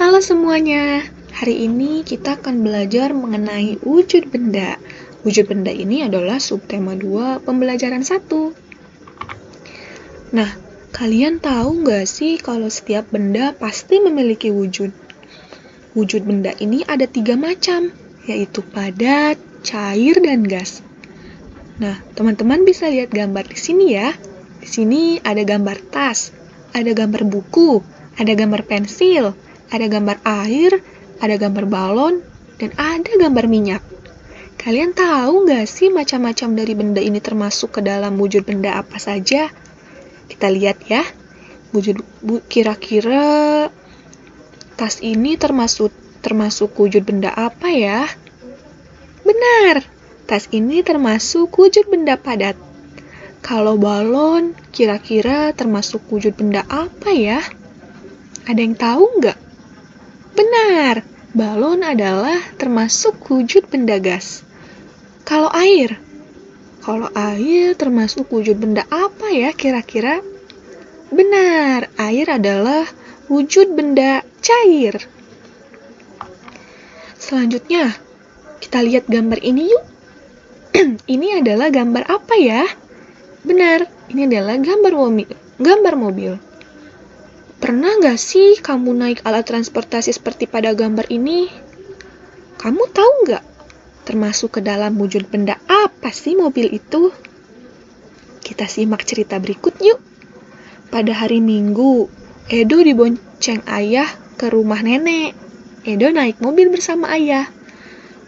Halo semuanya, hari ini kita akan belajar mengenai wujud benda. Wujud benda ini adalah subtema 2 pembelajaran 1. Nah, kalian tahu nggak sih kalau setiap benda pasti memiliki wujud? Wujud benda ini ada 3 macam, yaitu padat, cair, dan gas. Nah, teman-teman bisa lihat gambar di sini ya. Di sini ada gambar tas, ada gambar buku, ada gambar pensil, ada gambar air, ada gambar balon, dan ada gambar minyak. Kalian tahu nggak sih macam-macam dari benda ini termasuk ke dalam wujud benda apa saja? Kita lihat ya. Kira-kira tas ini termasuk wujud benda apa ya? Benar, tas ini termasuk wujud benda padat. Kalau balon, kira-kira termasuk wujud benda apa ya? Ada yang tahu nggak? Benar, balon adalah termasuk wujud benda gas. Kalau air termasuk wujud benda apa ya kira-kira? Benar, air adalah wujud benda cair. Selanjutnya, kita lihat gambar ini yuk. Ini adalah gambar apa ya? Benar, ini adalah gambar mobil. Pernah nggak sih kamu naik alat transportasi seperti pada gambar ini? Kamu tahu nggak? Termasuk ke dalam wujud benda apa sih mobil itu? Kita simak cerita berikut yuk. Pada hari Minggu, Edo dibonceng ayah ke rumah nenek. Edo naik mobil bersama ayah.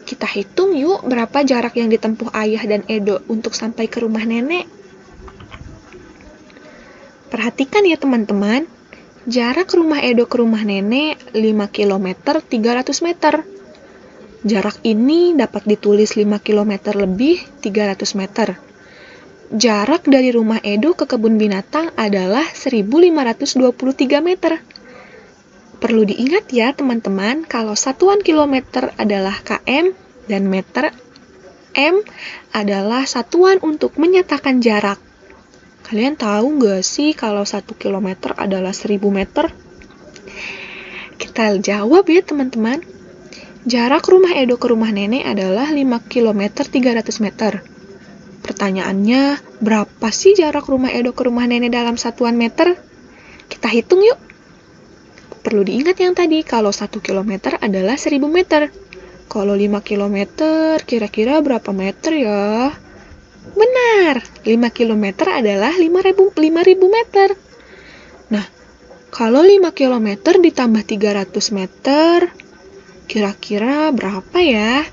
Kita hitung yuk berapa jarak yang ditempuh ayah dan Edo untuk sampai ke rumah nenek. Perhatikan ya teman-teman. Jarak rumah Edo ke rumah nenek 5 km 300 meter. Jarak ini dapat ditulis 5 km lebih 300 meter. Jarak dari rumah Edo ke kebun binatang adalah 1523 meter. Perlu diingat ya teman-teman, kalau satuan kilometer adalah km dan meter m adalah satuan untuk menyatakan jarak. Kalian tahu nggak sih kalau 1 km adalah 1000 meter? Kita jawab ya teman-teman. Jarak rumah Edo ke rumah nenek adalah 5 km 300 meter. Pertanyaannya, berapa sih jarak rumah Edo ke rumah nenek dalam satuan meter? Kita hitung yuk. Perlu diingat yang tadi, kalau 1 km adalah 1000 meter. Kalau 5 km, kira-kira berapa meter ya? Benar, 5 km adalah 5.000 meter. Nah, kalau 5 km ditambah 300 meter, kira-kira berapa ya?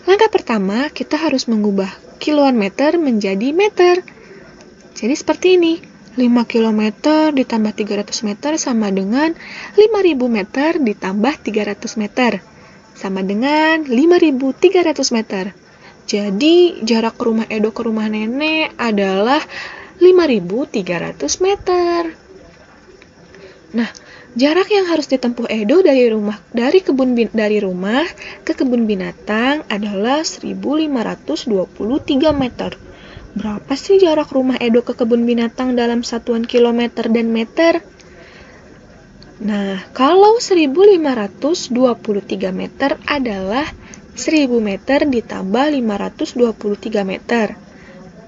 Langkah pertama, kita harus mengubah kiloan meter menjadi meter. Jadi seperti ini, 5 km ditambah 300 meter sama dengan 5.000 meter ditambah 300 meter. Sama dengan 5.300 meter. Jadi, jarak rumah Edo ke rumah nenek adalah 5.300 meter. Nah, jarak yang harus ditempuh Edo dari rumah ke kebun binatang adalah 1.523 meter. Berapa sih jarak rumah Edo ke kebun binatang dalam satuan kilometer dan meter? Nah, kalau 1.523 meter adalah 1.000 meter ditambah 523 meter.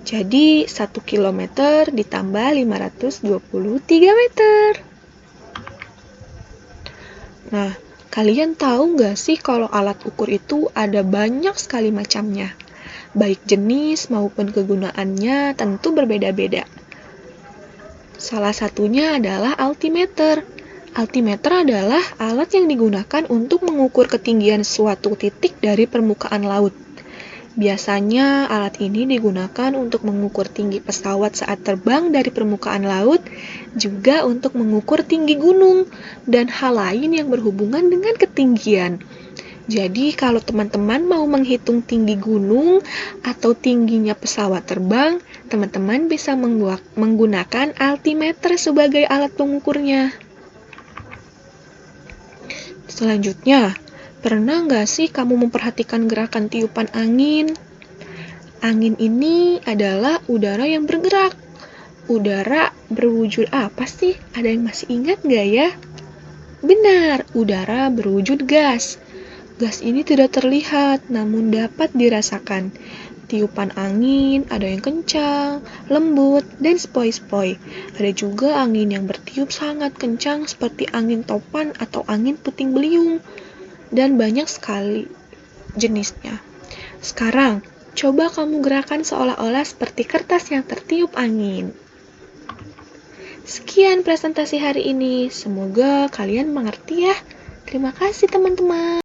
Jadi, 1 kilometer ditambah 523 meter. Nah, kalian tahu nggak sih kalau alat ukur itu ada banyak sekali macamnya? Baik jenis maupun kegunaannya tentu berbeda-beda. Salah satunya adalah altimeter. Altimeter adalah alat yang digunakan untuk mengukur ketinggian suatu titik dari permukaan laut. Biasanya alat ini digunakan untuk mengukur tinggi pesawat saat terbang dari permukaan laut, juga untuk mengukur tinggi gunung, dan hal lain yang berhubungan dengan ketinggian. Jadi kalau teman-teman mau menghitung tinggi gunung atau tingginya pesawat terbang, teman-teman bisa menggunakan altimeter sebagai alat pengukurnya. Selanjutnya, pernah nggak sih kamu memperhatikan gerakan tiupan angin? Angin ini adalah udara yang bergerak. Udara berwujud apa sih? Ada yang masih ingat nggak ya? Benar, udara berwujud gas. Gas ini tidak terlihat, namun dapat dirasakan. Tiupan angin ada yang kencang, lembut, dan sepoi-sepoi. Ada juga angin yang bertiup sangat kencang seperti angin topan atau angin puting beliung. Dan banyak sekali jenisnya. Sekarang, coba kamu gerakan seolah-olah seperti kertas yang tertiup angin. Sekian presentasi hari ini. Semoga kalian mengerti ya. Terima kasih teman-teman.